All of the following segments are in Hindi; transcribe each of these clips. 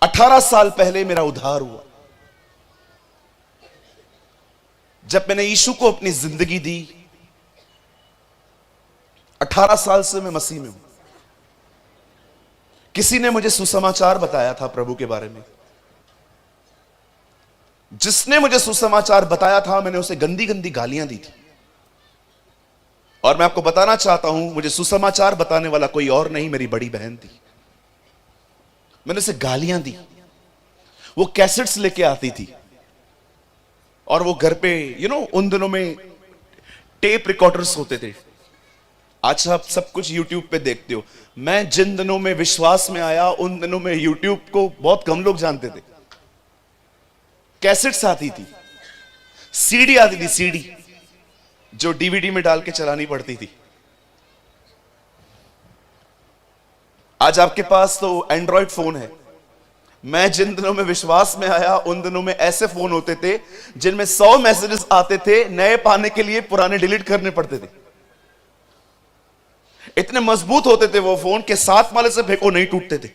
18 साल पहले मेरा उद्धार हुआ। जब मैंने यीशु को अपनी जिंदगी दी, 18 साल से मैं मसीह में हूं। किसी ने मुझे सुसमाचार बताया था प्रभु के बारे में। जिसने मुझे सुसमाचार बताया था, मैंने उसे गंदी गंदी गालियां दी थी। और मैं आपको बताना चाहता हूं, मुझे सुसमाचार बताने वाला कोई और नहीं, मेरी बड़ी बहन थी। मैंने उसे गालियां दी। वो कैसेट्स लेके आती थी और वो घर पे उन दिनों में टेप रिकॉर्डर्स होते थे। आज आप सब कुछ यूट्यूब पे देखते हो। मैं जिन दिनों में विश्वास में आया, उन दिनों में यूट्यूब को बहुत कम लोग जानते थे। कैसेट्स आती थी, सीडी आती थी, सीडी जो डीवीडी में डाल के चलानी पड़ती थी। आज आपके पास तो एंड्रॉयड फोन है। मैं जिन दिनों में विश्वास में आया, उन दिनों में ऐसे फोन होते थे जिनमें 100 मैसेजेस आते थे। नए पाने के लिए पुराने डिलीट करने पड़ते थे। इतने मजबूत होते थे वो फोन के 7 माले से फेंको नहीं टूटते थे।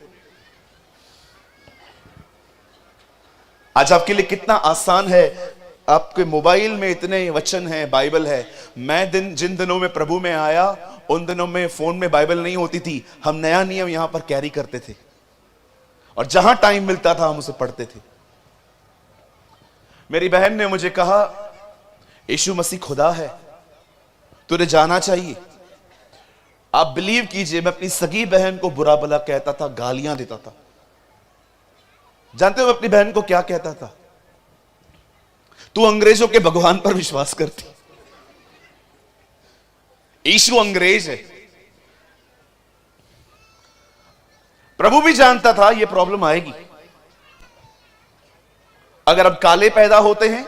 आज आपके लिए कितना आसान है, आपके मोबाइल में इतने वचन हैं, बाइबल है। मैं जिन दिनों में प्रभु में आया, उन दिनों में फोन में बाइबल नहीं होती थी। हम नया नियम यहां पर कैरी करते थे और जहां टाइम मिलता था हम उसे पढ़ते थे। मेरी बहन ने मुझे कहा, यीशु मसीह खुदा है, तुझे जाना चाहिए। आप बिलीव कीजिए, मैं अपनी सगी बहन को बुरा भला कहता था, गालियां देता था। जानते हो मैं अपनी बहन को क्या कहता था? तू अंग्रेजों के भगवान पर विश्वास करती। यीशु अंग्रेज है। प्रभु भी जानता था यह प्रॉब्लम आएगी। अगर अब काले पैदा होते हैं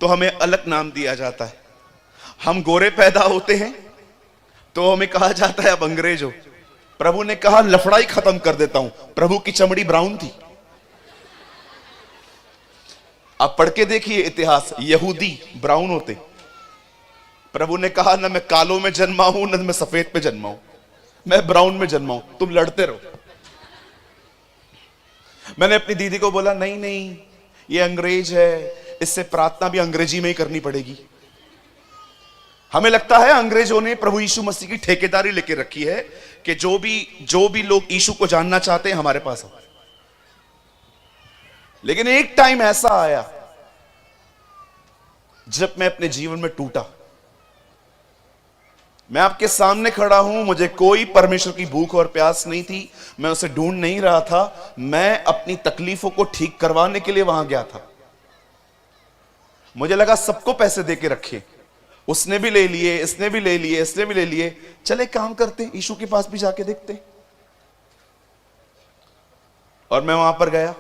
तो हमें अलग नाम दिया जाता है। हम गोरे पैदा होते हैं तो हमें कहा जाता है अब अंग्रेज हो। प्रभु ने कहा लफड़ाई खत्म कर देता हूं। प्रभु की चमड़ी ब्राउन थी। आप पढ़ के देखिए इतिहास, यहूदी ब्राउन होते। प्रभु ने कहा ना मैं कालों में जन्मा हूं, ना मैं सफेद पे जन्मा हूं, मैं ब्राउन में जन्मा हूं, तुम लड़ते रहो। मैंने अपनी दीदी को बोला नहीं नहीं, ये अंग्रेज है, इससे प्रार्थना भी अंग्रेजी में ही करनी पड़ेगी। हमें लगता है अंग्रेजों ने प्रभु यीशु मसीह की ठेकेदारी लेके रखी है कि जो भी लोग यीशु को जानना चाहते हैं हमारे पास आओ। लेकिन एक टाइम ऐसा आया जब मैं अपने जीवन में टूटा। मैं आपके सामने खड़ा हूं, मुझे कोई परमेश्वर की भूख और प्यास नहीं थी। मैं उसे ढूंढ नहीं रहा था। मैं अपनी तकलीफों को ठीक करवाने के लिए वहां गया था। मुझे लगा सबको पैसे देके रखे, उसने भी ले लिए, इसने भी ले लिए, इसने भी ले लिए, चले काम करते, यीशु के पास भी जाके देखते। और मैं वहां पर गया।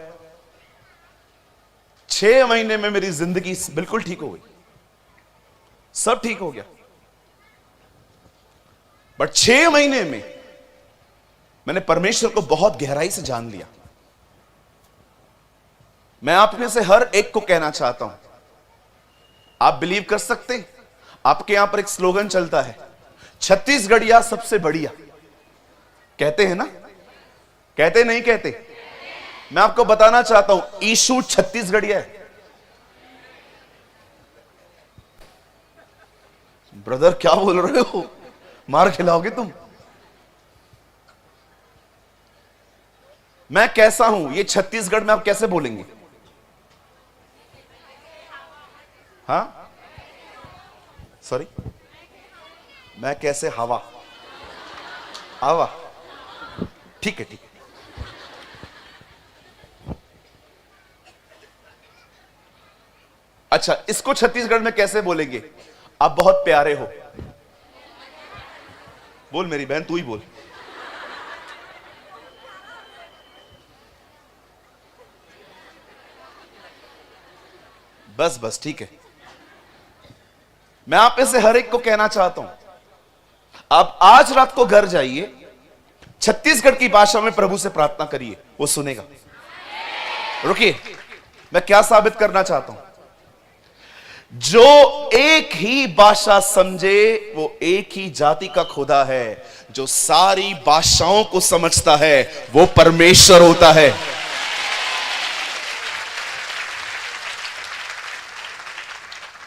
6 महीने में मेरी जिंदगी बिल्कुल ठीक हो गई, सब ठीक हो गया। बट 6 महीने में मैंने परमेश्वर को बहुत गहराई से जान लिया। मैं आप में से हर एक को कहना चाहता हूं, आप बिलीव कर सकते हैं? आपके यहां पर एक स्लोगन चलता है, छत्तीसगढ़िया सबसे बढ़िया। कहते हैं ना? कहते नहीं कहते? मैं आपको बताना चाहता हूं, यीशु छत्तीसगढ़िया है। ब्रदर क्या बोल रहे हो, मार खिलाओगे तुम? मैं कैसा हूं ये छत्तीसगढ़ में आप कैसे बोलेंगे? हाँ, सॉरी, मैं कैसे हवा? हवा, ठीक है, ठीक है। अच्छा, इसको छत्तीसगढ़ में कैसे बोलेंगे? आप बहुत प्यारे हो। बोल मेरी बहन, तू ही बोल। बस बस, ठीक है। मैं आप में से हर एक को कहना चाहता हूं, आप आज रात को घर जाइए, छत्तीसगढ़ की भाषा में प्रभु से प्रार्थना करिए, वो सुनेगा। रुकिए, मैं क्या साबित करना चाहता हूं? जो एक ही भाषा समझे वो एक ही जाति का खुदा है। जो सारी भाषाओं को समझता है वो परमेश्वर होता है।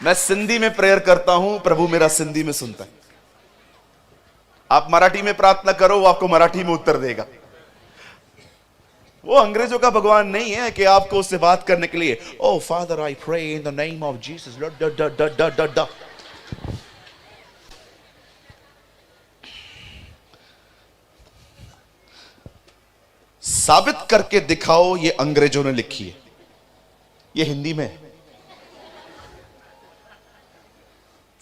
मैं सिंधी में प्रेयर करता हूं, प्रभु मेरा सिंधी में सुनता है। आप मराठी में प्रार्थना करो, वो आपको मराठी में उत्तर देगा। वो अंग्रेजों का भगवान नहीं है कि आपको उससे बात करने के लिए O father I pray in the name of Jesus ड। साबित करके दिखाओ ये अंग्रेजों ने लिखी है, ये हिंदी में है।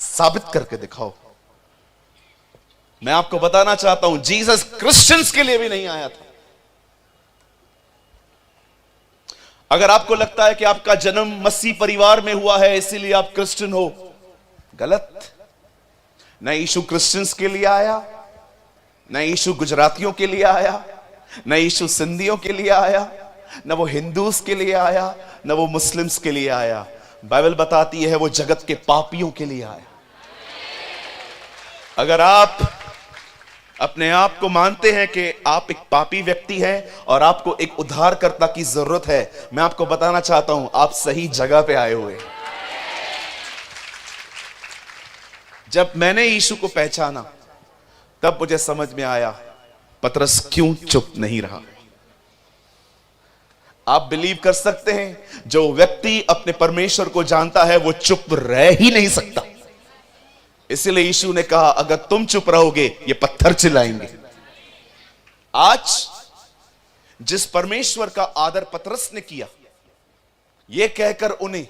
साबित करके दिखाओ। मैं आपको बताना चाहता हूं जीसस क्रिश्चियंस के लिए भी नहीं आया था। अगर आपको लगता है कि आपका जन्म मसीह परिवार में हुआ है इसीलिए आप क्रिश्चियन हो, गलत। न यीशु क्रिश्चियंस के लिए आया, न यीशु गुजरातियों के लिए आया, न यीशु सिंधियों के लिए आया, न वो हिंदूस के लिए आया, न वो मुस्लिम्स के लिए आया। बाइबल बताती है वो जगत के पापियों के लिए आया। अगर आप अपने आप को मानते हैं कि आप एक पापी व्यक्ति हैं और आपको एक उद्धारकर्ता की जरूरत है, मैं आपको बताना चाहता हूं आप सही जगह पे आए हुए। जब मैंने यीशु को पहचाना तब मुझे समझ में आया पतरस क्यों चुप नहीं रहा। आप बिलीव कर सकते हैं जो व्यक्ति अपने परमेश्वर को जानता है वो चुप रह ही नहीं सकता। इसलिए यीशु ने कहा अगर तुम चुप रहोगे ये पत्थर चिल्लाएंगे। आज जिस परमेश्वर का आदर पतरस ने किया, यह कहकर उन्हें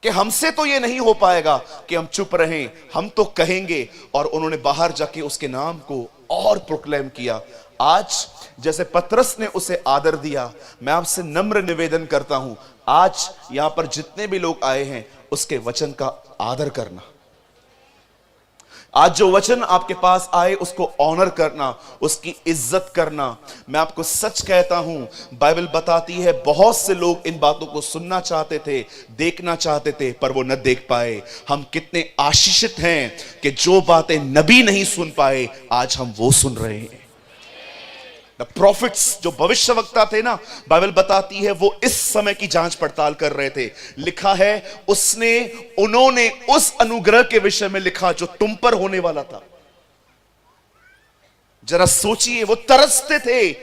कि हमसे तो यह नहीं हो पाएगा कि हम चुप रहें, हम तो कहेंगे, और उन्होंने बाहर जाके उसके नाम को और प्रोक्लेम किया। आज जैसे पतरस ने उसे आदर दिया, मैं आपसे नम्र निवेदन करता हूं आज यहां पर जितने भी लोग आए हैं उसके वचन का आदर करना। आज जो वचन आपके पास आए उसको ऑनर करना, उसकी इज्जत करना। मैं आपको सच कहता हूं बाइबल बताती है बहुत से लोग इन बातों को सुनना चाहते थे, देखना चाहते थे, पर वो न देख पाए। हम कितने आशीषित हैं कि जो बातें नबी नहीं सुन पाए आज हम वो सुन रहे हैं। प्रॉफिट्स जो भविष्यवक्ता थे ना, बाइबल बताती है वो इस समय की जांच पड़ताल कर रहे थे। लिखा है उन्होंने उस अनुग्रह के विषय में लिखा जो तुम पर होने वाला था। जरा सोचिए, वो तरसते थे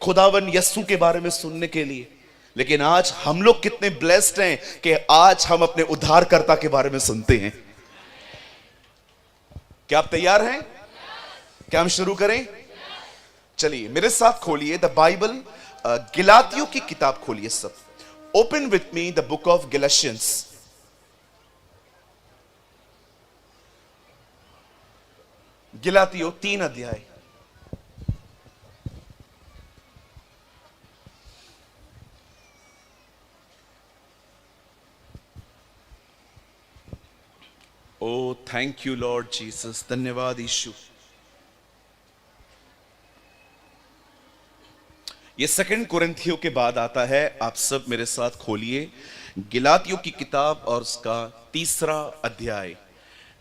खुदावन यस्सु के बारे में सुनने के लिए। लेकिन आज हम लोग कितने ब्लेस्ड हैं कि आज हम अपने उद्धारकर्ता के बारे में सुनते हैं। क्या आप तैयार हैं? क्या हम शुरू करें? चलिए मेरे साथ खोलिए द बाइबल, गिलातियों की किताब खोलिए सब। Open with me the book of Galatians. गिलातियों 3 अध्याय। O thank you Lord Jesus, धन्यवाद यीशु। ये 2 कुरिन्थियों के बाद आता है। आप सब मेरे साथ खोलिए गिलातियों की किताब और उसका 3 अध्याय,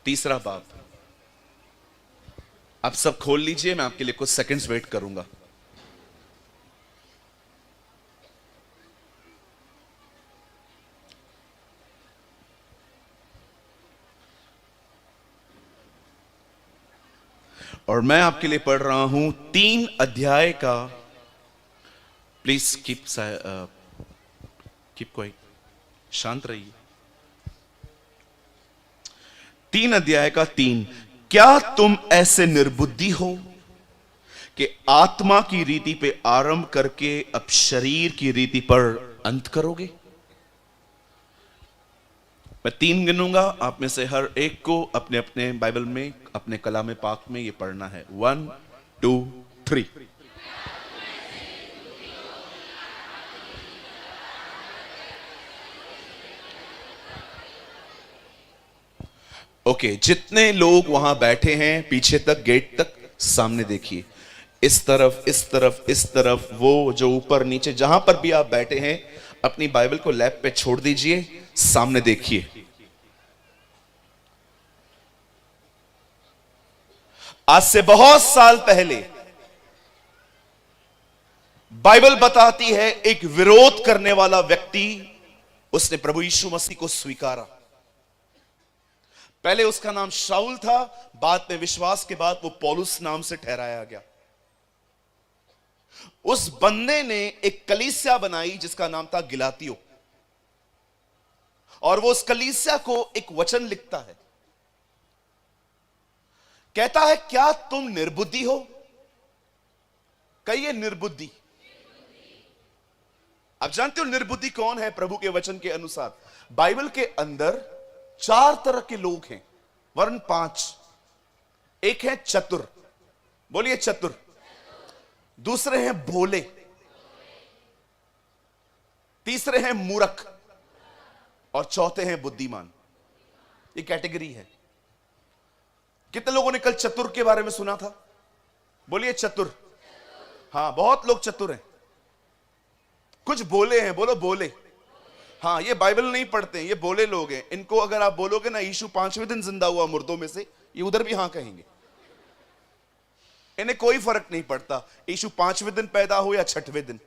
3 बाब। आप सब खोल लीजिए, मैं आपके लिए कुछ सेकंड्स वेट करूंगा। और मैं आपके लिए पढ़ रहा हूं 3 अध्याय का। प्लीज कीप क्वाइट, शांत रहिए। 3 अध्याय का 3। क्या तुम ऐसे निर्बुद्धि हो कि आत्मा की रीति पे आरंभ करके अब शरीर की रीति पर अंत करोगे? मैं 3 गिनूंगा, आप में से हर एक को अपने अपने बाइबल में, अपने कलाम पाक में ये पढ़ना है। 1 2 3। ओके, जितने लोग वहां बैठे हैं पीछे तक, गेट तक, सामने देखिए। इस तरफ, इस तरफ, इस तरफ, वो जो ऊपर नीचे जहां पर भी आप बैठे हैं अपनी बाइबल को लैप पे छोड़ दीजिए, सामने देखिए। आज से बहुत साल पहले बाइबल बताती है एक विरोध करने वाला व्यक्ति, उसने प्रभु यीशु मसीह को स्वीकारा। पहले उसका नाम शाऊल था, बाद में विश्वास के बाद वो पौलुस नाम से ठहराया गया। उस बंदे ने एक कलीसिया बनाई जिसका नाम था गिलातियो, और वो उस कलीसिया को एक वचन लिखता है, कहता है क्या तुम निर्बुद्धि हो? कहिए निर्बुद्धि। आप जानते हो निर्बुद्धि कौन है? प्रभु के वचन के अनुसार बाइबल के अंदर 4 तरह के लोग हैं, वरन 5। एक है चतुर, बोलिए चतुर। दूसरे हैं भोले, तीसरे हैं मूर्ख, और चौथे हैं बुद्धिमान। ये कैटेगरी है। कितने लोगों ने कल चतुर के बारे में सुना था? बोलिए चतुर। हां, बहुत लोग चतुर हैं। कुछ बोले हैं, बोलो बोले। हाँ, ये बाइबल नहीं पढ़ते हैं, ये बोले लोग हैं। इनको अगर आप बोलोगे ना यीशु 5वें दिन जिंदा हुआ मुर्दों में से, ये उधर भी हां कहेंगे। इन्हें कोई फर्क नहीं पड़ता यीशु 5वें दिन पैदा हो या 6वें दिन।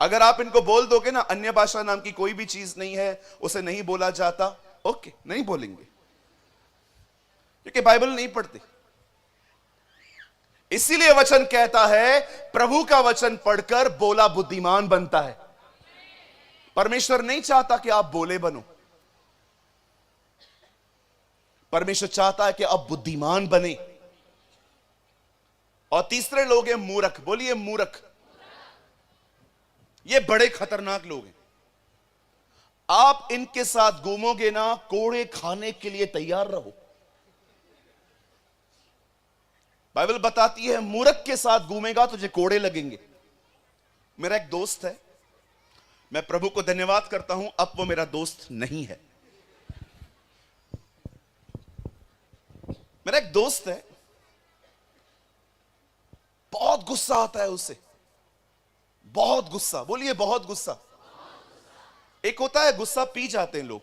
अगर आप इनको बोल दोगे ना अन्य भाषा नाम की कोई भी चीज नहीं है, उसे नहीं बोला जाता, ओके, नहीं बोलेंगे, क्योंकि बाइबल नहीं पढ़ते। इसीलिए वचन कहता है प्रभु का वचन पढ़कर बोला बुद्धिमान बनता है। परमेश्वर नहीं चाहता कि आप बोले बनो, परमेश्वर चाहता है कि आप बुद्धिमान बने। और तीसरे लोग हैं मूर्ख, बोलिए मूर्ख। ये बड़े खतरनाक लोग हैं। आप इनके साथ घूमोगे ना, कोड़े खाने के लिए तैयार रहो। बाइबल बताती है मूर्ख के साथ घूमेगा तुझे कोड़े लगेंगे। मेरा एक दोस्त है, मैं प्रभु को धन्यवाद करता हूं अब वो मेरा दोस्त नहीं है। मेरा एक दोस्त है, बहुत गुस्सा आता है उससे, बहुत गुस्सा, बोलिए बहुत गुस्सा। एक होता है गुस्सा पी जाते हैं लोग,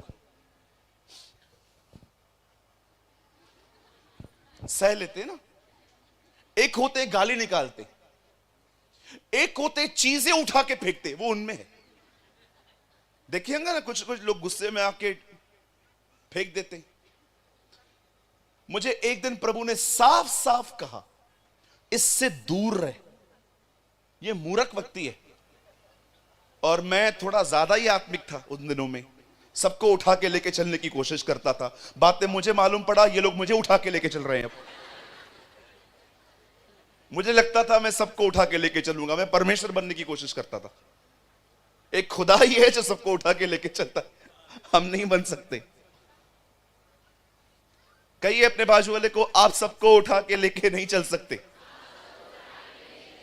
सह लेते हैं ना। एक होते गाली निकालते, एक होते चीजें उठा के फेंकते, वो उनमें है। देखिएगा ना कुछ कुछ लोग गुस्से में आके फेंक देते हैं। मुझे एक दिन प्रभु ने साफ साफ कहा इससे दूर रहे, ये मूर्ख व्यक्ति है। और मैं थोड़ा ज्यादा ही आत्मिक था उन दिनों में, सबको उठा के लेके चलने की कोशिश करता था। बाद में मुझे मालूम पड़ा ये लोग मुझे उठा के लेके चल रहे हैं। अब मुझे लगता था मैं सबको उठा के लेके चलूंगा, मैं परमेश्वर बनने की कोशिश करता था। एक खुदा ही है जो सबको उठा के लेके चलता है, हम नहीं बन सकते। कहिए अपने बाजू वाले को, आप सबको उठा के लेके नहीं चल सकते।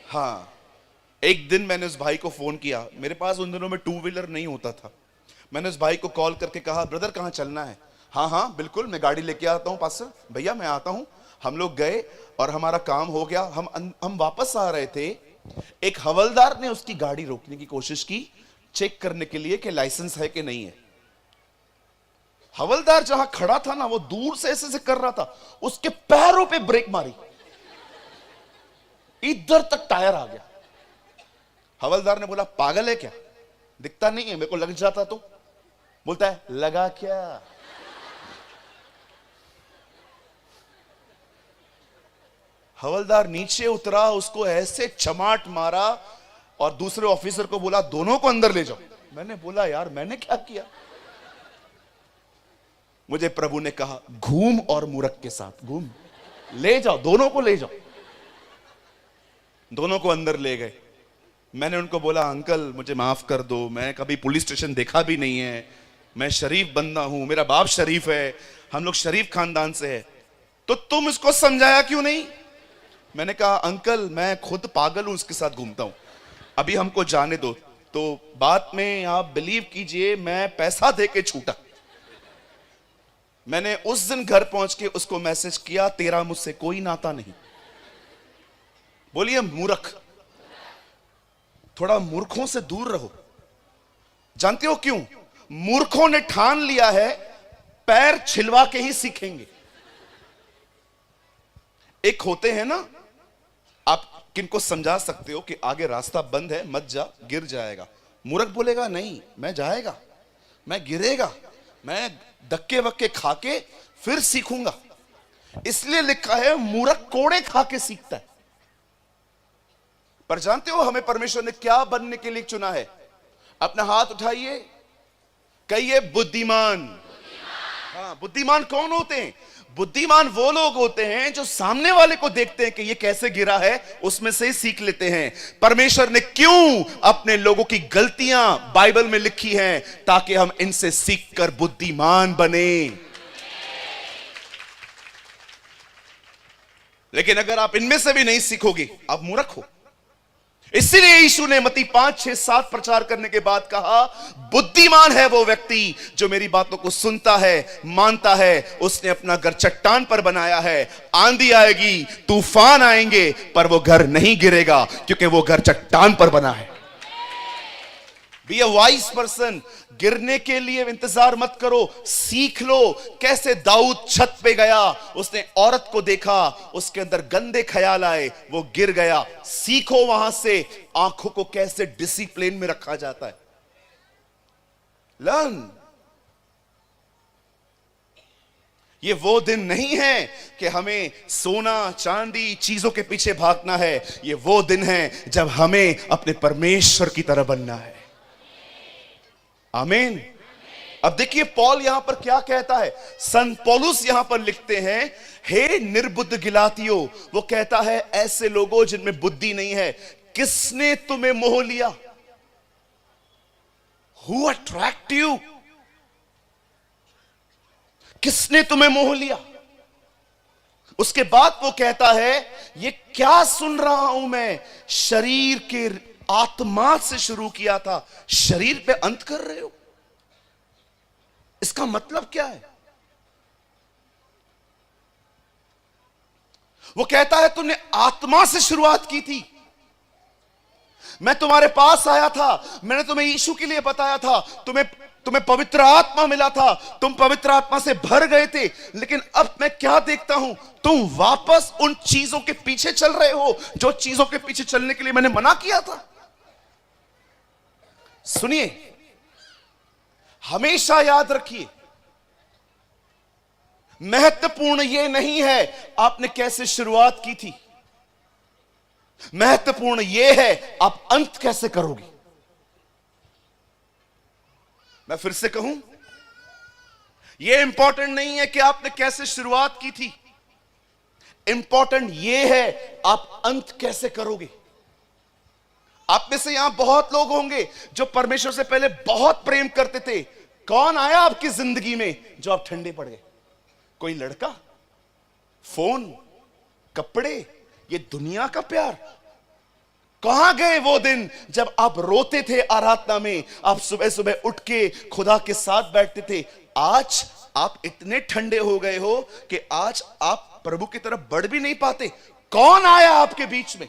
हाँ, एक दिन मैंने उस भाई को फोन किया, मेरे पास उन दिनों में 2 व्हीलर नहीं होता था। मैंने उस भाई को कॉल करके कहा ब्रदर कहां चलना है? हाँ हाँ बिल्कुल, मैं गाड़ी लेके आता हूं पास्टर भैया, मैं आता हूं। हम लोग गए और हमारा काम हो गया। हम वापस आ रहे थे, एक हवलदार ने उसकी गाड़ी रोकने की कोशिश की, चेक करने के लिए कि लाइसेंस है कि नहीं है। हवलदार जहां खड़ा था ना, वो दूर से ऐसे कर रहा था, उसके पैरों पे ब्रेक मारी, इधर तक टायर आ गया। हवलदार ने बोला पागल है क्या, दिखता नहीं है? मेरे को लग जाता तो। बोलता है लगा क्या? हवलदार नीचे उतरा, उसको ऐसे चमाट मारा और दूसरे ऑफिसर को बोला दोनों को अंदर ले जाओ। मैंने बोला यार मैंने क्या किया? मुझे प्रभु ने कहा घूम और मूर्ख के साथ घूम, ले जाओ, दोनों को ले जाओ। दोनों को अंदर ले गए। मैंने उनको बोला अंकल मुझे माफ कर दो, मैं कभी पुलिस स्टेशन देखा भी नहीं है, मैं शरीफ बंदा हूं, मेरा बाप शरीफ है, हम लोग शरीफ खानदान से है, तो तुम इसको समझाया क्यों नहीं? मैंने कहा अंकल मैं खुद पागल हूं, उसके साथ घूमता हूं, अभी हमको जाने दो। तो बात में आप बिलीव कीजिए, मैं पैसा देके छूटा। मैंने उस दिन घर पहुंच के उसको मैसेज किया तेरा मुझसे कोई नाता नहीं। बोलिए मूर्ख। थोड़ा मूर्खों से दूर रहो। जानते हो क्यों? मूर्खों ने ठान लिया है पैर छिलवा के ही सीखेंगे। एक होते हैं ना, आप किनको समझा सकते हो कि आगे रास्ता बंद है, मत जा, गिर जाएगा। मूर्ख बोलेगा नहीं, मैं जाएगा, मैं गिरेगा, मैं धक्के वक्के खा के फिर सीखूंगा। इसलिए लिखा है मूर्ख कोड़े खा के सीखता है। पर जानते हो हमें परमेश्वर ने क्या बनने के लिए चुना है? अपना हाथ उठाइए, कहिए बुद्धिमान। हाँ, बुद्धिमान कौन होते हैं? बुद्धिमान वो लोग होते हैं जो सामने वाले को देखते हैं कि ये कैसे गिरा है, उसमें से सीख लेते हैं। परमेश्वर ने क्यों अपने लोगों की गलतियां बाइबल में लिखी हैं? ताकि हम इनसे सीखकर बुद्धिमान बने। लेकिन अगर आप इनमें से भी नहीं सीखोगे, आप मूर्ख हो। इसीलिए यीशु ने मत्ती 5, 6, 7 प्रचार करने के बाद कहा, बुद्धिमान है वो व्यक्ति जो मेरी बातों को सुनता है, मानता है। उसने अपना घर चट्टान पर बनाया है। आंधी आएगी, तूफान आएंगे, पर वो घर नहीं गिरेगा, क्योंकि वो घर चट्टान पर बना है। Be a wise person. गिरने के लिए इंतजार मत करो, सीख लो। कैसे दाऊद छत पे गया, उसने औरत को देखा, उसके अंदर गंदे ख्याल आए, वो गिर गया। सीखो वहां से आंखों को कैसे डिसिप्लिन में रखा जाता है। लर्न। ये वो दिन नहीं है कि हमें सोना चांदी चीजों के पीछे भागना है। ये वो दिन है जब हमें अपने परमेश्वर की तरह बनना है। आमीन। अब देखिए पौल यहां पर क्या कहता है। संत पौलुस यहां पर लिखते हैं, हे निर्बुद्ध गिलातियों, वो कहता है ऐसे लोगों जिनमें बुद्धि नहीं है, किसने तुम्हें मोह लिया? Who attract you? किसने तुम्हें मोह लिया? उसके बाद वो कहता है, ये क्या सुन रहा हूं मैं? शरीर के आत्मा से शुरू किया था, शरीर पे अंत कर रहे हो। इसका मतलब क्या है? वो कहता है तुमने आत्मा से शुरुआत की थी। मैं तुम्हारे पास आया था, मैंने तुम्हें यीशु के लिए बताया था, तुम्हें पवित्र आत्मा मिला था, तुम पवित्र आत्मा से भर गए थे। लेकिन अब मैं क्या देखता हूं, तुम वापस उन चीजों के पीछे चल रहे हो जो चीजों के पीछे चलने के लिए मैंने मना किया था। सुनिए, हमेशा याद रखिए, महत्वपूर्ण यह नहीं है आपने कैसे शुरुआत की थी, महत्वपूर्ण यह है आप अंत कैसे करोगे। मैं फिर से कहूं, यह इंपॉर्टेंट नहीं है कि आपने कैसे शुरुआत की थी, इंपॉर्टेंट यह है आप अंत कैसे करोगे। आप में से यहां बहुत लोग होंगे जो परमेश्वर से पहले बहुत प्रेम करते थे। कौन आया आपकी जिंदगी में जो आप ठंडे पड़ गए? कोई लड़का, फोन, कपड़े, ये दुनिया का प्यार? कहां गए वो दिन जब आप रोते थे आराधना में, आप सुबह सुबह उठ के खुदा के साथ बैठते थे? आज आप इतने ठंडे हो गए हो कि आज आप प्रभु की तरफ बढ़ भी नहीं पाते। कौन आया आपके बीच में?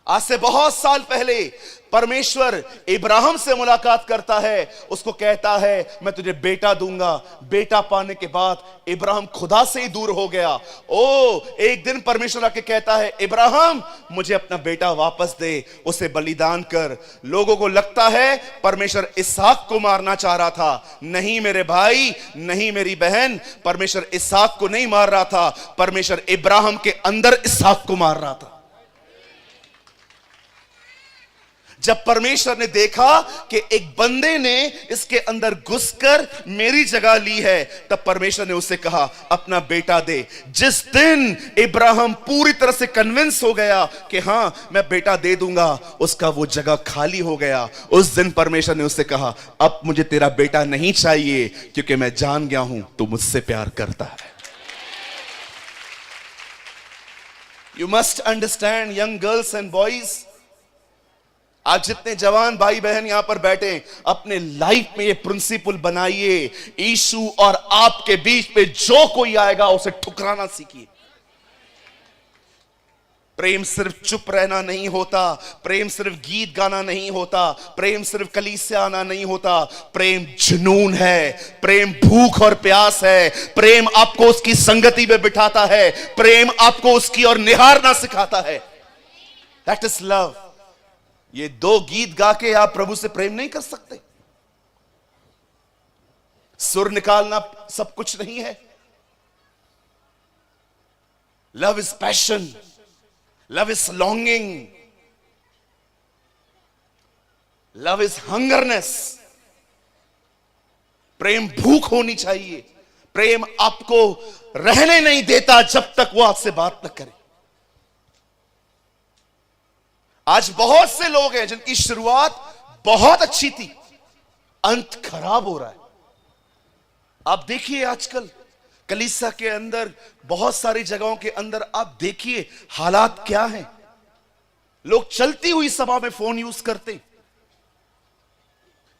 आज से बहुत साल पहले परमेश्वर इब्राहिम से मुलाकात करता है, उसको कहता है मैं तुझे बेटा दूंगा। बेटा पाने के बाद इब्राहिम खुदा से ही दूर हो गया। एक दिन परमेश्वर आके कहता है, इब्राहिम मुझे अपना बेटा वापस दे, उसे बलिदान कर। लोगों को लगता है परमेश्वर इसहाक को मारना चाह रहा था। नहीं मेरे भाई, नहीं मेरी बहन, परमेश्वर इसहाक को नहीं मार रहा था, परमेश्वर इब्राहिम के अंदर इसहाक को मार रहा था। जब परमेश्वर ने देखा कि एक बंदे ने इसके अंदर घुसकर मेरी जगह ली है, तब परमेश्वर ने उससे कहा अपना बेटा दे। जिस दिन इब्राहिम पूरी तरह से कन्विंस हो गया कि हां मैं बेटा दे दूंगा, उसका वो जगह खाली हो गया। उस दिन परमेश्वर ने उससे कहा अब मुझे तेरा बेटा नहीं चाहिए, क्योंकि मैं जान गया हूं तू मुझसे प्यार करता है। You must understand young girls and boys, आज जितने जवान भाई बहन यहां पर बैठे, अपने लाइफ में ये प्रिंसिपल बनाइए, यीशु और आपके बीच में जो कोई आएगा उसे ठुकराना सीखिए। प्रेम सिर्फ चुप रहना नहीं होता, प्रेम सिर्फ गीत गाना नहीं होता, प्रेम सिर्फ कलीसिया आना नहीं होता। प्रेम जुनून है, प्रेम भूख और प्यास है, प्रेम आपको उसकी संगति में बिठाता है, प्रेम आपको उसकी और निहारना सिखाता है। That is love. ये दो गीत गा के आप प्रभु से प्रेम नहीं कर सकते। सुर निकालना सब कुछ नहीं है। Love is passion, love is longing, love is hungerness. प्रेम भूख होनी चाहिए। प्रेम आपको रहने नहीं देता जब तक वो आपसे बात न करे। आज बहुत से लोग हैं जिनकी शुरुआत बहुत अच्छी थी, अंत खराब हो रहा है। आप देखिए आजकल कलीसिया के अंदर, बहुत सारी जगहों के अंदर आप देखिए हालात क्या हैं। लोग चलती हुई सभा में फोन यूज करते,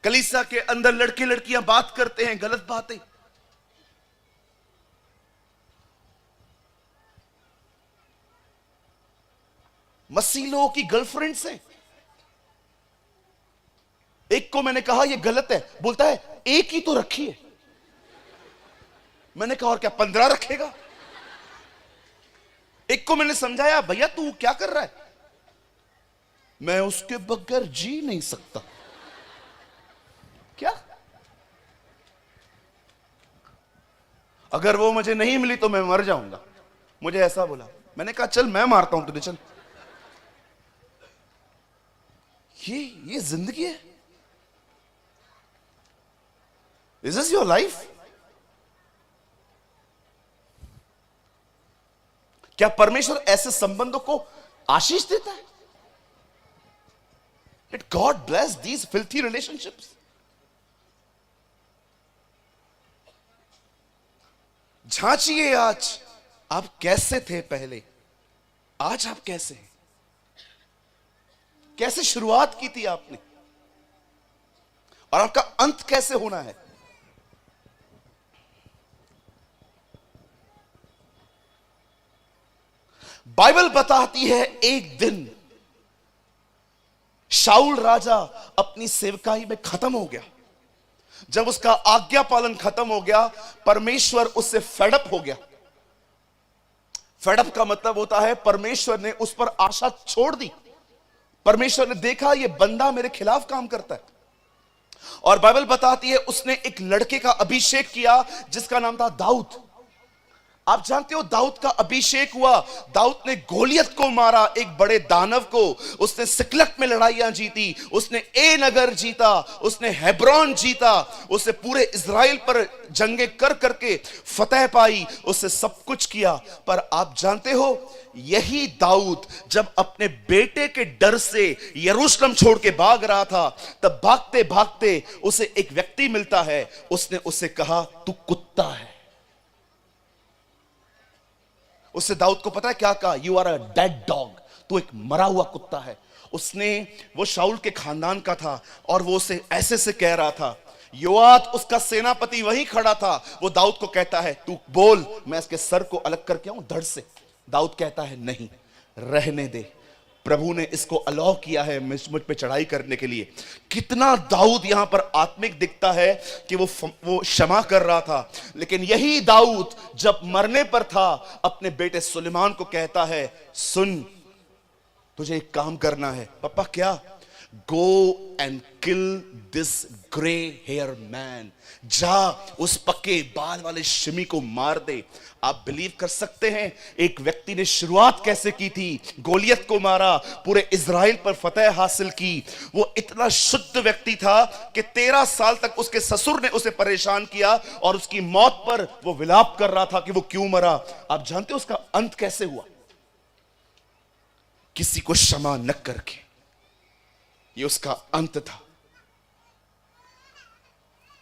कलीसिया के अंदर लड़के लड़कियां बात करते हैं गलत बातें। मसीह लोगों की गर्लफ्रेंड्स हैं। एक को मैंने कहा ये गलत है, बोलता है एक ही तो रखी है। मैंने कहा और क्या 15 रखेगा? एक को मैंने समझाया, भैया तू क्या कर रहा है? मैं उसके बगैर जी नहीं सकता। क्या? अगर वो मुझे नहीं मिली तो मैं मर जाऊंगा। मुझे ऐसा बोला। मैंने कहा चल मैं मारता हूं तुझे, चल। ये जिंदगी है? Is this your life? क्या परमेश्वर ऐसे संबंधों को आशीष देता है? Let God bless these filthy relationships. झांचिए आज आप कैसे थे पहले, आज आप कैसे हैं? कैसे शुरुआत की थी आपने, और आपका अंत कैसे होना है? बाइबल बताती है एक दिन शाऊल राजा अपनी सेवकाई में खत्म हो गया। जब उसका आज्ञा पालन खत्म हो गया, परमेश्वर उससे फेडअप हो गया। फेडअप का मतलब होता है परमेश्वर ने उस पर आशा छोड़ दी। परमेश्वर ने देखा ये बंदा मेरे खिलाफ काम करता है, और बाइबल बताती है उसने एक लड़के का अभिषेक किया जिसका नाम था दाऊद। आप जानते हो दाऊद का अभिषेक हुआ, दाऊद ने गोलियत को मारा, एक बड़े दानव को। उसने सिकलग में लड़ाइयां जीती, उसने ए नगर जीता, उसने हेब्रोन जीता, उसने पूरे इज़राइल पर जंगे कर करके फतेह पाई, उसने सब कुछ किया। पर आप जानते हो यही दाऊद जब अपने बेटे के डर से यरूशलेम छोड़ के भाग रहा था, तब भागते भागते उसे एक व्यक्ति मिलता है। उसने उसे कहा तू कुत्ता है। उससे दाऊद को पता है क्या कहा? You are a dead dog, तू एक मरा हुआ कुत्ता है। उसने, वो शाऊल के खानदान का था, और वो उसे ऐसे से कह रहा था। योआब उसका सेनापति वहीं खड़ा था, वो दाऊद को कहता है तू बोल, मैं इसके सर को अलग करके आऊं धड़ से। दाऊद कहता है नहीं, रहने दे, प्रभु ने इसको अलाउ किया है मुझ पे चढ़ाई करने के लिए। कितना दाऊद यहां पर आत्मिक दिखता है कि वो क्षमा कर रहा था। लेकिन यही दाऊद जब मरने पर था, अपने बेटे सुलेमान को कहता है सुन, तुझे एक काम करना है। पापा क्या? Go and kill this grey hair man, जा उस पक्के बाल वाले शिमी को मार दे। आप बिलीव कर सकते हैं एक व्यक्ति ने शुरुआत कैसे की थी? गोलियत को मारा, पूरे इज़राइल पर फतेह हासिल की। वो इतना शुद्ध व्यक्ति था कि 13 साल तक उसके ससुर ने उसे परेशान किया, और उसकी मौत पर वो विलाप कर रहा था कि वो क्यों मरा। आप जानते हो उसका अंत कैसे हुआ? किसी को क्षमा न करके। ये उसका अंत था।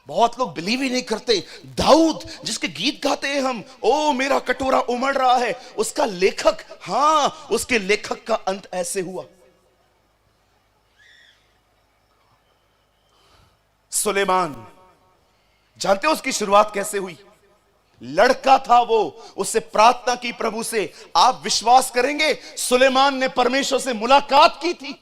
बहुत लोग बिलीव ही नहीं करते। दाऊद जिसके गीत गाते हैं हम, ओ मेरा कटोरा उमड़ रहा है, उसका लेखक, हां उसके लेखक का अंत ऐसे हुआ। सुलेमान, जानते हो उसकी शुरुआत कैसे हुई? लड़का था वो, उससे प्रार्थना की प्रभु से। आप विश्वास करेंगे, सुलेमान ने परमेश्वर से मुलाकात की थी।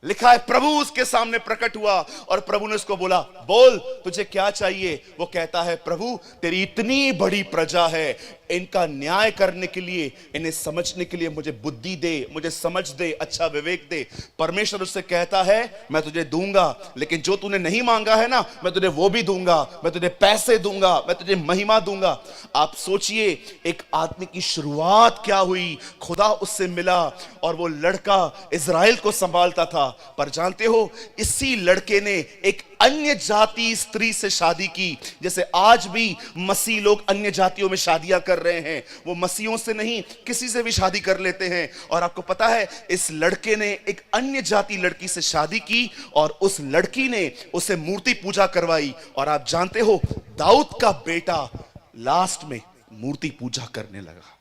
लिखा है प्रभु उसके सामने प्रकट हुआ और प्रभु ने उसको बोला, बोल तुझे क्या चाहिए। वो कहता है, प्रभु तेरी इतनी बड़ी प्रजा है, इनका न्याय करने के लिए, इन्हें समझने के लिए मुझे बुद्धि दे, मुझे समझ दे, अच्छा विवेक दे। परमेश्वर उससे कहता है, मैं तुझे दूंगा, लेकिन जो तूने नहीं मांगा है ना, मैं तुझे वो भी दूंगा। मैं तुझे पैसे दूंगा, मैं तुझे महिमा दूंगा। आप सोचिए, एक आदमी की शुरुआत क्या हुई। खुदा उससे मिला और वो लड़का इज़राइल को संभालता था। पर जानते हो, इसी लड़के ने एक अन्य जाति स्त्री से शादी की। जैसे आज भी मसीह लोग अन्य जातियों में शादियां कर रहे हैं, वो मसीहों से नहीं, किसी से भी शादी कर लेते हैं। और आपको पता है, इस लड़के ने एक अन्य जाति लड़की से शादी की और उस लड़की ने उसे मूर्ति पूजा करवाई। और आप जानते हो, दाऊद का बेटा लास्ट में मूर्ति पूजा करने लगा।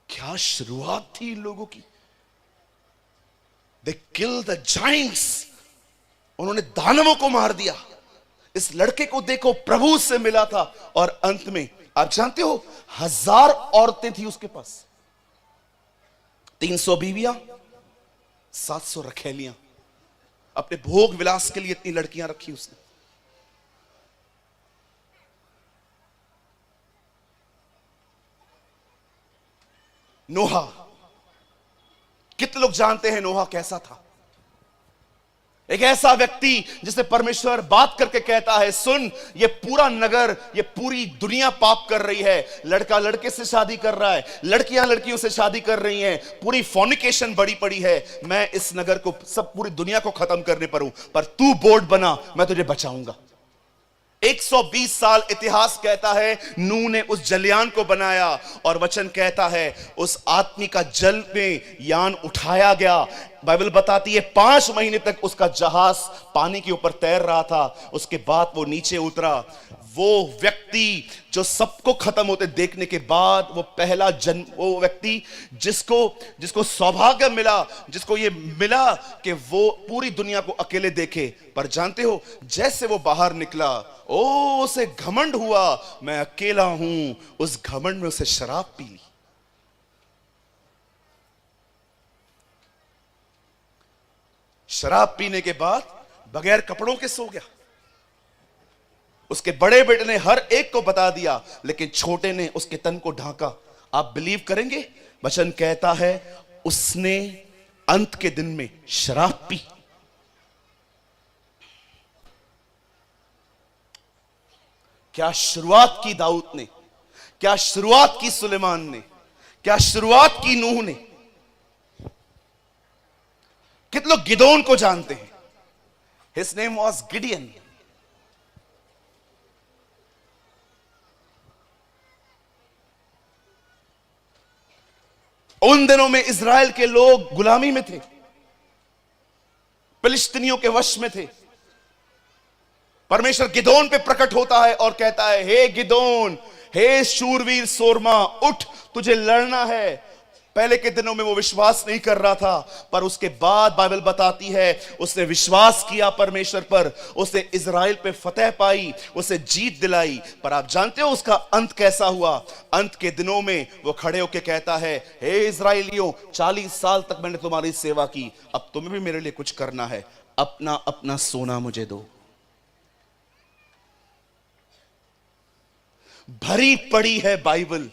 क्या शुरुआत थी इन लोगों की। They killed the giants. उन्होंने दानवों को मार दिया। इस लड़के को देखो, प्रभु से मिला था और अंत में आप जानते हो, 1000 औरतें थी उसके पास। 300 बीवियां, 700 रखेलियां। अपने भोग विलास के लिए इतनी लड़कियां रखी उसने। नोहा, कितने लोग जानते हैं नोहा कैसा था। एक ऐसा व्यक्ति जिसे परमेश्वर बात करके कहता है, सुन, ये पूरा नगर, ये पूरी दुनिया पाप कर रही है। लड़का लड़के से शादी कर रहा है, लड़कियां लड़कियों से शादी कर रही हैं, पूरी फॉर्निकेशन बड़ी पड़ी है। मैं इस नगर को, सब पूरी दुनिया को खत्म करने पर हूं, पर तू बोर्ड बना, मैं तुझे बचाऊंगा। 120 साल इतिहास कहता है, नूह ने उस जलयान को बनाया और वचन कहता है उस आदमी का जल में यान उठाया गया। बाइबल बताती है 5 महीने तक उसका जहाज पानी के ऊपर तैर रहा था। उसके बाद वो नीचे उतरा। वो व्यक्ति जो सबको खत्म होते देखने के बाद, वो पहला जन्म, वो व्यक्ति जिसको सौभाग्य मिला, जिसको ये मिला कि वो पूरी दुनिया को अकेले देखे। पर जानते हो, जैसे वो बाहर निकला, उसे घमंड हुआ, मैं अकेला हूं। उस घमंड में उसे शराब पी ली। शराब पीने के बाद बगैर कपड़ों के सो गया। उसके बड़े बेटे ने हर एक को बता दिया, लेकिन छोटे ने उसके तन को ढांका। आप बिलीव करेंगे, वचन कहता है उसने अंत के दिन में शराब पी। क्या शुरुआत की दाऊद ने, क्या शुरुआत की सुलेमान ने, क्या शुरुआत की नूह ने। कितने लोग गिदोन को जानते हैं। His name was Gideon. उन दिनों में इज़राइल के लोग गुलामी में थे, फिलिस्तीनियों के वश में थे। परमेश्वर गिदोन पे प्रकट होता है और कहता है, हे गिदोन, हे शूरवीर सोरमा, उठ, तुझे लड़ना है। पहले के दिनों में वो विश्वास नहीं कर रहा था, पर उसके बाद बाइबल बताती है उसने विश्वास किया परमेश्वर पर, उसने इज़राइल पे फतेह पाई, उसे जीत दिलाई। पर आप जानते हो उसका अंत कैसा हुआ। अंत के दिनों में वो खड़े होकर कहता है, हे इज़राइलियों, 40 साल तक मैंने तुम्हारी सेवा की, अब तुम्हें भी मेरे लिए कुछ करना है। अपना अपना सोना मुझे दो। भरी पड़ी है बाइबल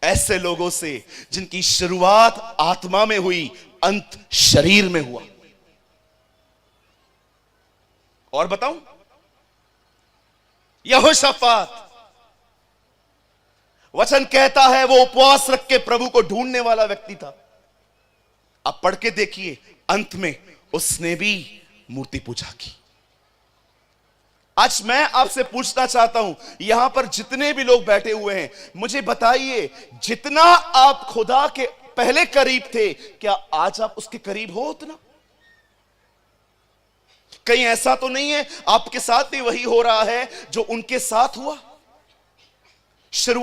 ऐसे लोगों से जिनकी शुरुआत आत्मा में हुई, अंत शरीर में हुआ। और बताऊं, यहोशाफात, वचन कहता है वो उपवास रख के प्रभु को ढूंढने वाला व्यक्ति था। अब पढ़ के देखिए, अंत में उसने भी मूर्ति पूजा की। आज मैं आपसे पूछना चाहता हूं, यहां पर जितने भी लोग बैठे हुए हैं, मुझे बताइए, जितना आप खुदा के पहले करीब थे, क्या आज आप उसके करीब हो उतना? कहीं ऐसा तो नहीं है आपके साथ भी वही हो रहा है जो उनके साथ हुआ? शुरू